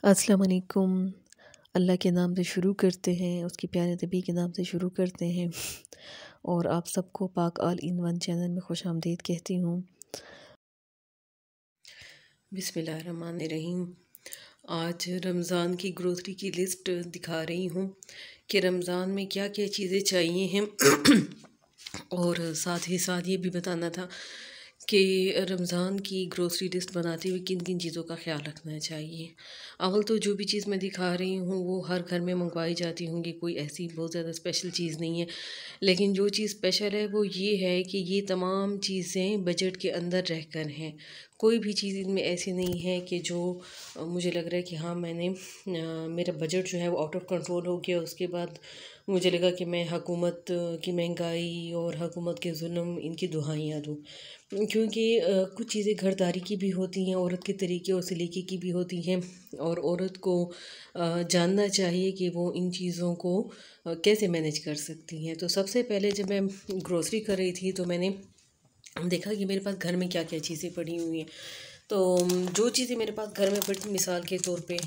अस्सलाम वालेकुम। अल्लाह के नाम से शुरू करते हैं, उसके प्यारे नबी के नाम से शुरू करते हैं और आप सबको पाक ऑल इन वन चैनल में खुश आमदीद कहती हूँ। बिस्मिल्लाहिर्रहमानिर्रहीम। आज रमज़ान की ग्रोसरी की लिस्ट दिखा रही हूँ कि रमज़ान में क्या क्या चीज़ें चाहिए हैं और साथ ही साथ ये भी बताना था कि रमज़ान की ग्रोसरी लिस्ट बनाते हुए किन किन चीज़ों का ख्याल रखना चाहिए। अव्वल तो जो भी चीज़ मैं दिखा रही हूँ वो हर घर में मंगवाई जाती होंगी, कोई ऐसी बहुत ज़्यादा स्पेशल चीज़ नहीं है। लेकिन जो चीज़ स्पेशल है वो ये है कि ये तमाम चीज़ें बजट के अंदर रहकर हैं। कोई भी चीज़ इनमें ऐसी नहीं है कि जो मुझे लग रहा है कि हाँ मेरा बजट जो है वो आउट ऑफ कंट्रोल हो गया। उसके बाद मुझे लगा कि मैं हुकूमत की महंगाई और हुकूमत के जुल्म इनकी दुहाइयाँ दूँ, क्योंकि कुछ चीज़ें घरदारी की भी होती हैं, औरत के तरीके और सलीके की भी होती हैं और औरत को जानना चाहिए कि वो इन चीज़ों को कैसे मैनेज कर सकती हैं। तो सबसे पहले जब मैं ग्रोसरी कर रही थी तो मैंने देखा कि मेरे पास घर में क्या क्या चीज़ें पड़ी हुई हैं। तो जो चीज़ें मेरे पास घर में पड़ी, मिसाल के तौर पे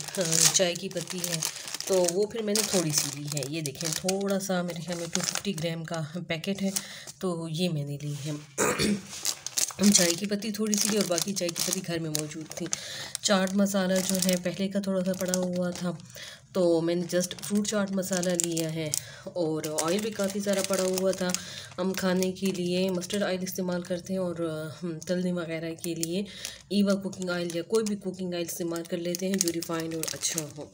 चाय की पत्ती है, तो वो फिर मैंने थोड़ी सी ली है। ये देखें, थोड़ा सा मेरे ख्याल में 250 ग्राम का पैकेट है, तो ये मैंने ली है। चाय की पत्ती थोड़ी सी ली और बाकी चाय की पत्ती घर में मौजूद थी। चाट मसाला जो है पहले का थोड़ा सा पड़ा हुआ था, तो मैंने जस्ट फ्रूट चाट मसाला लिया है। और ऑयल भी काफ़ी सारा पड़ा हुआ था। हम खाने के लिए मस्टर्ड ऑयल इस्तेमाल करते हैं और तलने वगैरह के लिए ईवा कुकिंग ऑयल या कोई भी कुकिंग ऑयल इस्तेमाल कर लेते हैं जो रिफाइंड और अच्छा हो।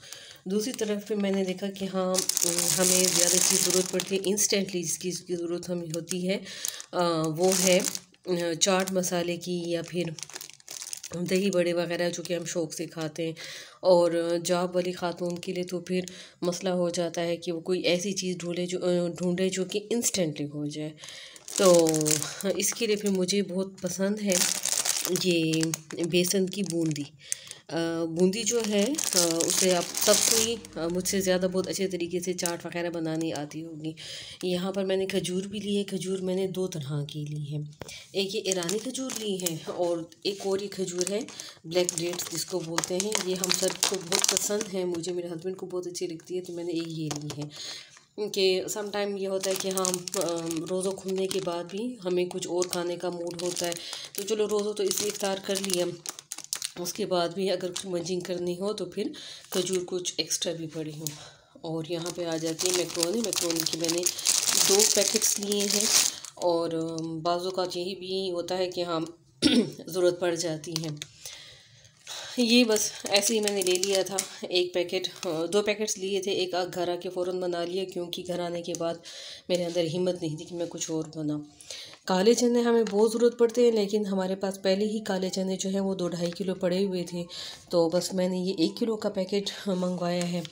दूसरी तरफ पे मैंने देखा कि हाँ, हमें ज़्यादा चीज़ ज़रूरत पड़ती है इंस्टेंटली, जिसकी ज़रूरत हमें होती है वो है चाट मसाले की या फिर दही बड़े वगैरह, जो कि हम शौक़ से खाते हैं। और जॉब वाली ख़ातून के लिए तो फिर मसला हो जाता है कि वो कोई ऐसी चीज़ ढूंढे जो कि इंस्टेंटली हो जाए। तो इसके लिए फिर मुझे बहुत पसंद है ये बेसन की बूंदी। बूंदी जो है उसे आप सबको ही मुझसे ज़्यादा बहुत अच्छे तरीके से चाट वगैरह बनानी आती होगी। यहाँ पर मैंने खजूर भी ली है। खजूर मैंने दो तरह की ली है, एक ये ईरानी खजूर ली है और एक और ये खजूर है ब्लैक डेट्स जिसको बोलते हैं। ये हम सबको बहुत पसंद है, मुझे मेरे हस्बैंड को बहुत अच्छी लगती है, तो मैंने एक ये ली है। कि सम टाइम ये होता है कि हाँ, रोज़ों खुलने के बाद भी हमें कुछ और खाने का मूड होता है, तो चलो रोज़ों तो इसलिए इफ्तार कर लिया, उसके बाद भी अगर कुछ मंजिंग करनी हो तो फिर खजूर कुछ एक्स्ट्रा भी पड़ी हो। और यहाँ पे आ जाती है मैक्रोनी की मैंने 2 पैकेट्स लिए हैं। और बाज़ों का यही भी होता है कि हाँ ज़रूरत पड़ जाती है। ये बस ऐसे ही मैंने ले लिया था एक पैकेट, 2 पैकेट्स लिए थे। एक घर आके फ़ौरन बना लिया, क्योंकि घर आने के बाद मेरे अंदर हिम्मत नहीं थी कि मैं कुछ और बनाऊँ। काले चने हमें बहुत ज़रूरत पड़ते हैं, लेकिन हमारे पास पहले ही काले चने जो हैं वो 2-2.5 किलो पड़े हुए थे, तो बस मैंने ये 1 किलो का पैकेट मंगवाया है।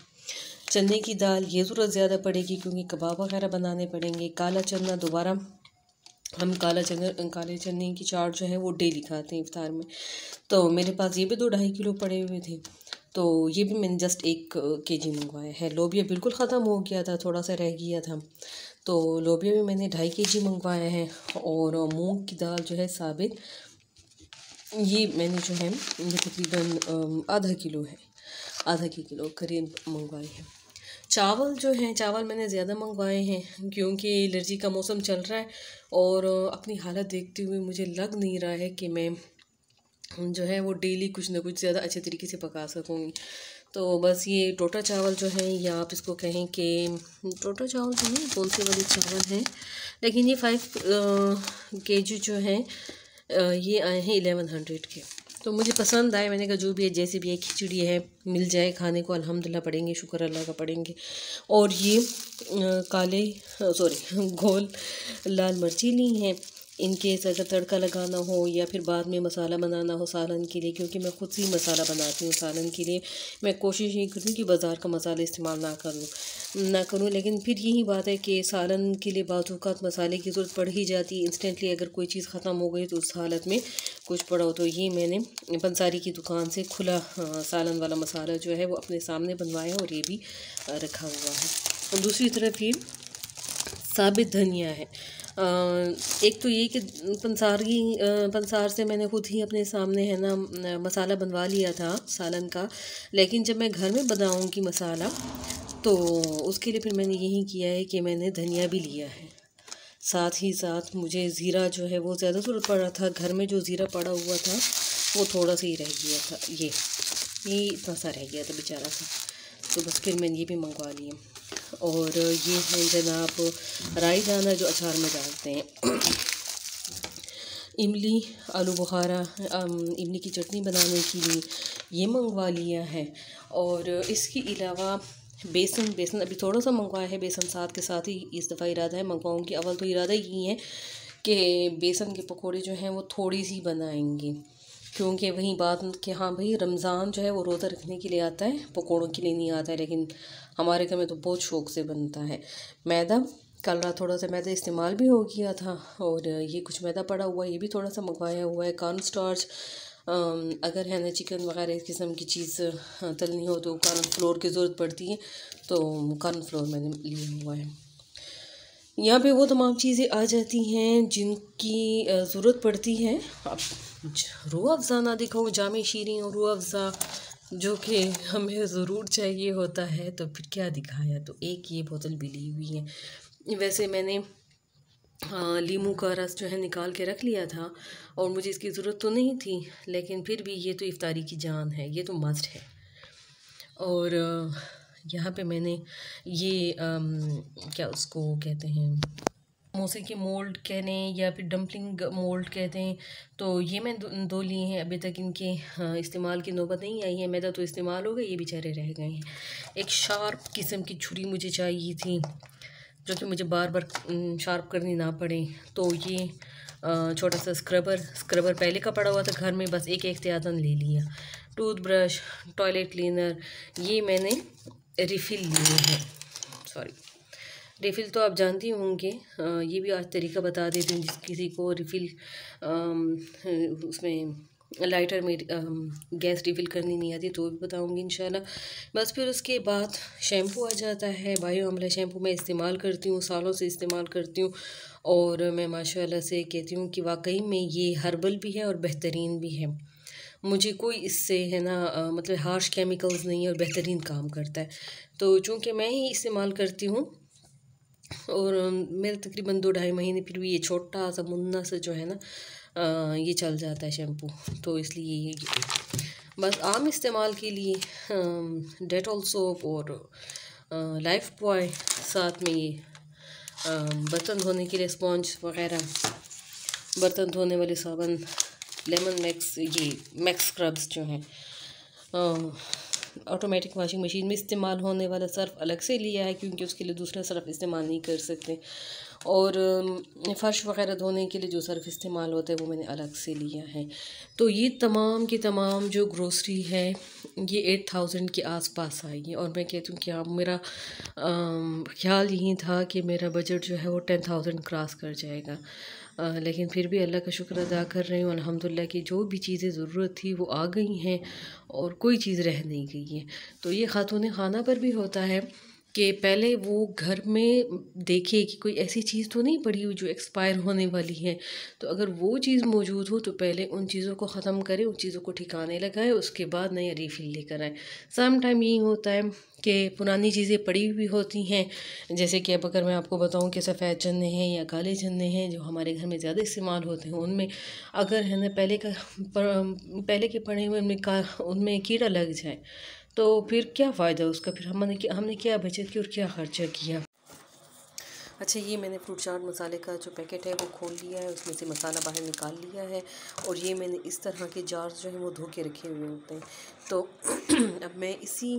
चने की दाल ये ज़रूरत ज़्यादा पड़ेगी क्योंकि कबाब वगैरह बनाने पड़ेंगे। काला चना दोबारा हम काले चने की चाट जो है वो डेली खाते हैं इफ्तार में, तो मेरे पास ये भी 2-2.5 किलो पड़े हुए थे, तो ये भी मैंने जस्ट 1 केजी मंगवाया है। लोबिया बिल्कुल ख़त्म हो गया था, थोड़ा सा रह गया था, तो लोबिया भी मैंने 2.5 केजी मंगवाया है। और मूंग की दाल जो है साबित, ये मैंने जो है ये तकरीबन आधा किलो करीब मंगवाई है। चावल जो हैं, चावल मैंने ज़्यादा मंगवाए हैं क्योंकि एलर्जी का मौसम चल रहा है और अपनी हालत देखते हुए मुझे लग नहीं रहा है कि मैं जो है वो डेली कुछ ना कुछ ज़्यादा अच्छे तरीके से पका सकूँगी। तो बस ये टोटा चावल जो है, या आप इसको कहें कि टोटा चावल जो है कौन से वाले चावल हैं, लेकिन ये 5 केजी जो हैं ये आए हैं 1100 के, तो मुझे पसंद आए। मैंने कहा जो भी है, जैसे भी है, खिचड़ी है, मिल जाए खाने को अल्हम्दुलिल्लाह पढ़ेंगे, शुक्र अल्लाह का पढ़ेंगे। और ये गोल लाल मिर्ची ली हैं, इनकेस अगर तड़का लगाना हो या फिर बाद में मसाला बनाना हो सालन के लिए, क्योंकि मैं ख़ुद से ही मसाला बनाती हूँ सालन के लिए। मैं कोशिश यही करूँ कि बाज़ार का मसाला इस्तेमाल ना करूँ, लेकिन फिर यही बात है कि सालन के लिए बाज़ औक़ात मसाले की ज़रूरत पड़ ही जाती है इंस्टेंटली। अगर कोई चीज़ ख़त्म हो गई तो उस हालत में कुछ पड़ा हो, तो ये मैंने पंसारी की दुकान से खुला सालन वाला मसाला जो है वो अपने सामने बनवाया और ये भी रखा हुआ है। और दूसरी तरफ ये साबित धनिया है। एक तो ये कि पंसार से मैंने खुद ही अपने सामने है ना मसाला बनवा लिया था सालन का, लेकिन जब मैं घर में बनाऊंगी मसाला तो उसके लिए फिर मैंने यही किया है कि मैंने धनिया भी लिया है। साथ ही साथ मुझे ज़ीरा जो है वो ज़्यादा ज़रूरत पड़ रहा था, घर में जो ज़ीरा पड़ा हुआ था वो थोड़ा सा ही रह गया था, ये इतना सा रह गया था बेचारा सा, तो बस फिर मैंने ये भी मंगवा लिया। और ये है जनाब राई दाना जो अचार में डालते हैं। इमली आलू बुखारा इमली की चटनी बनाने के लिए ये मंगवा लिया है। और इसके अलावा बेसन अभी थोड़ा सा मंगवाया है, बेसन साथ के साथ ही इस दफ़ा इरादा है मंगवाऊँगी। अव्वल तो इरादा यही है कि बेसन के पकोड़े जो हैं वो थोड़ी सी बनाएंगे, क्योंकि वही बात कि हाँ भाई रमज़ान जो है वो रोज़ा रखने के लिए आता है, पकोड़ों के लिए नहीं आता है। लेकिन हमारे घर में तो बहुत शौक़ से बनता है। मैदा कल रात थोड़ा सा मैदा इस्तेमाल भी हो गया था, और ये कुछ मैदा पड़ा हुआ है, ये भी थोड़ा सा मंगवाया हुआ है। कॉर्न स्टार्च अगर है ना चिकन वगैरह इस किस्म की चीज़ तलनी हो तो कॉर्न फ्लोर की ज़रूरत पड़ती है, तो कॉर्न फ्लोर मैंने लिया हुआ है। यहाँ पे वो तमाम चीज़ें आ जाती हैं जिनकी ज़रूरत पड़ती है। अब रूह अफ़ज़ा ना दिखाऊँ, जामे शीरीं और रूह अफ़ज़ा जो कि हमें ज़रूर चाहिए होता है, तो फिर क्या दिखाया। तो एक ये बोतल भी ली हुई है। वैसे मैंने लीमू का रस जो है निकाल के रख लिया था, और मुझे इसकी ज़रूरत तो नहीं थी, लेकिन फिर भी ये तो इफ्तारी की जान है, ये तो मस्ट है। और यहाँ पे मैंने ये क्या उसको कहते हैं, समोसे के मोल्ड कह लें या फिर डम्पलिंग मोल्ड कहते हैं, तो ये मैं दो लिए हैं। अभी तक इनके इस्तेमाल की नौबत नहीं आई है। मैदा तो इस्तेमाल हो गया, ये बेचारे रह गए हैं। एक शार्प किस्म की छुरी मुझे चाहिए थी जो कि मुझे बार बार शार्प करनी ना पड़े, तो ये छोटा सा स्क्रबर पहले का पड़ा हुआ था घर में, बस एक एहतियातन ले लिया। टूथब्रश, टॉयलेट क्लीनर, ये मैंने रिफ़िल लिए हैं। सॉरी, रिफ़िल तो आप जानती होंगे, ये भी आज तरीका बता देती हूँ। जिस किसी को रिफ़िल उसमें लाइटर में गैस रिफ़िल करनी नहीं आती तो भी बताऊँगी इंशाल्लाह। बस फिर उसके बाद शैम्पू आ जाता है। बायो अमला शैम्पू मैं इस्तेमाल करती हूँ, सालों से इस्तेमाल करती हूँ, और मैं माशाल्लाह से कहती हूँ कि वाकई में ये हर्बल भी है और बेहतरीन भी है। मुझे कोई इससे है ना मतलब हार्श केमिकल्स नहीं है, और बेहतरीन काम करता है। तो चूँकि मैं ही इस्तेमाल करती हूँ, और मेरे तकरीबन 2-2.5 महीने फिर भी ये छोटा सा मुन्ना से जो है ना ये चल जाता है शैम्पू, तो इसलिए ये बस आम इस्तेमाल के लिए डेटॉल सोप और लाइफ बॉय, साथ में ये बर्तन धोने के लिए स्पॉन्ज वगैरह, बर्तन धोने वाले साबुन, लेमन मैक्स, ये मैक्स स्क्रब्स जो हैं, ऑटोमेटिक वॉशिंग मशीन में इस्तेमाल होने वाला सर्फ़ अलग से लिया है, क्योंकि उसके लिए दूसरा सर्फ़ इस्तेमाल नहीं कर सकते। और फ़र्श वगैरह धोने के लिए जो सर्फ़ इस्तेमाल होता है वो मैंने अलग से लिया है। तो ये तमाम की तमाम जो ग्रोसरी है ये 8000 के आसपास आई है, और मैं कहती हूँ कि अब मेरा ख्याल यही था कि मेरा बजट जो है वो 10,000 क्रॉस कर जाएगा। लेकिन फिर भी अल्लाह का शुक्र अदा कर रही हूँ अल्हम्दुलिल्लाह कि जो भी चीज़ें ज़रूरत थी वो आ गई हैं, और कोई चीज़ रह नहीं गई है। तो ये खातून खाना पर भी होता है कि पहले वो घर में देखे कि कोई ऐसी चीज़ तो नहीं पड़ी हुई जो एक्सपायर होने वाली है, तो अगर वो चीज़ मौजूद हो तो पहले उन चीज़ों को ख़त्म करें, उन चीज़ों को ठिकाने लगाए, उसके बाद नया रीफ़िल लेकर आए। सम टाइम यही होता है कि पुरानी चीज़ें पड़ी हुई होती हैं, जैसे कि अब अगर मैं आपको बताऊं कि सफ़ेद चने हैं या काले चने हैं जो हमारे घर में ज़्यादा इस्तेमाल होते हैं, उनमें अगर है ना पहले के पड़े हुए उनमें कीड़ा लग जाए तो फिर क्या फ़ायदा उसका, फिर हमने क्या बचत की और क्या ख़र्चा किया। अच्छा, ये मैंने फ्रूट चाट मसाले का जो पैकेट है वो खोल लिया है, उसमें से मसाला बाहर निकाल लिया है, और ये मैंने इस तरह के जार्स जो हैं वो धो के रखे हुए होते हैं। तो अब मैं इसी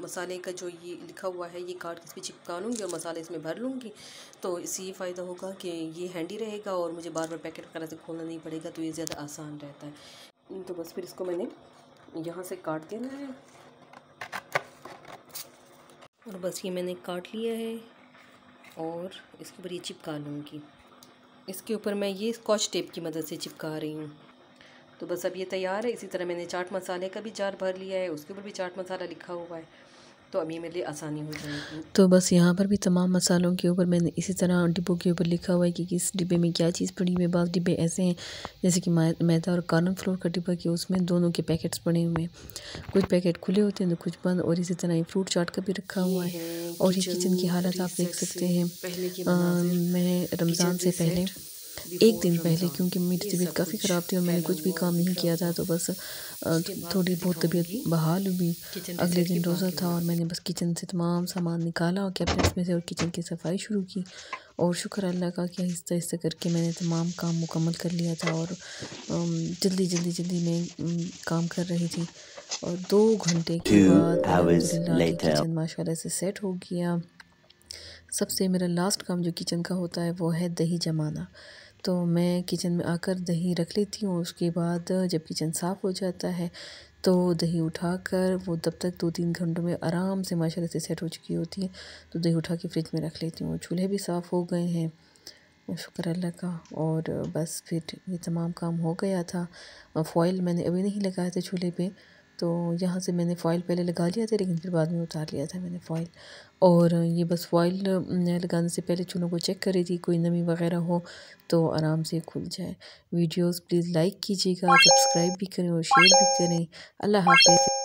मसाले का जो ये लिखा हुआ है ये काट के इस पर चिपका लूँगी और मसाले इसमें भर लूँगी, तो इससे ये फ़ायदा होगा कि ये हैंडी रहेगा और मुझे बार बार पैकेट वगैरह से खोलना नहीं पड़ेगा, तो ये ज़्यादा आसान रहता है। तो बस फिर इसको मैंने यहाँ से काट देना है, और बस ये मैंने काट लिया है और इसके ऊपर ये चिपका लूँगी। इसके ऊपर मैं ये स्कॉच टेप की मदद से चिपका रही हूँ। तो बस अब ये तैयार है। इसी तरह मैंने चाट मसाले का भी जार भर लिया है, उसके ऊपर भी चाट मसाला लिखा हुआ है। तो अब ये मेरे लिए आसानी हो जाएगी। तो बस यहाँ पर भी तमाम मसालों के ऊपर मैंने इसी तरह डिब्बों के ऊपर लिखा हुआ है कि किस डिब्बे में क्या चीज़ पड़ी हुई है। बाज़ डिब्बे ऐसे हैं जैसे कि मैदा और कॉर्नफ्लोर का डिब्बा, कि उसमें दोनों के पैकेट्स पड़े हुए हैं। कुछ पैकेट खुले होते हैं तो कुछ बंद, और इसी तरह ये फ्रूट चाट का भी रखा हुआ है। और ये किचन की हालत आप देख सकते हैं। मैं रमज़ान से पहले एक दिन पहले, क्योंकि मेरी तबीयत काफ़ी ख़राब थी और मैंने कुछ भी काम नहीं किया था, तो बस थोड़ी बहुत तबीयत बहाल हुई। अगले दिन रोज़ा था और मैंने बस किचन से तमाम सामान निकाला और कैबिनेट्स में से और किचन की सफाई शुरू की। और शुक्र अल्लाह का कि आहिस्ता आहिस्ता करके मैंने तमाम काम मुकम्मल कर लिया था। और जल्दी मैं काम कर रही थी। और 2 घंटे के बाद अल्हम्दुलिल्लाह कि किचन माशाल्लाह से सेट हो गया। सबसे मेरा लास्ट काम जो किचन का होता है वो है दही जमाना। तो मैं किचन में आकर दही रख लेती हूँ। उसके बाद जब किचन साफ़ हो जाता है तो दही उठाकर वो तब तक 2-3 घंटों में आराम से माशाल्लाह से सेट हो चुकी होती है, तो दही उठा के फ्रिज में रख लेती हूँ। चूल्हे भी साफ़ हो गए हैं, शुक्र अल्लाह का। और बस फिर ये तमाम काम हो गया था। फ़ॉइल मैंने अभी नहीं लगाए थे चूल्हे पे, तो यहाँ से मैंने फ़ॉइल पहले लगा लिया था, लेकिन फिर बाद में उतार लिया था मैंने फ़ॉइल। और ये बस फ़ॉइल लगाने से पहले चूल्हों को चेक कर रही थी, कोई नमी वगैरह हो तो आराम से खुल जाए। वीडियोस प्लीज़ लाइक कीजिएगा, सब्सक्राइब भी करें और शेयर भी करें। अल्लाह हाफ़िज़।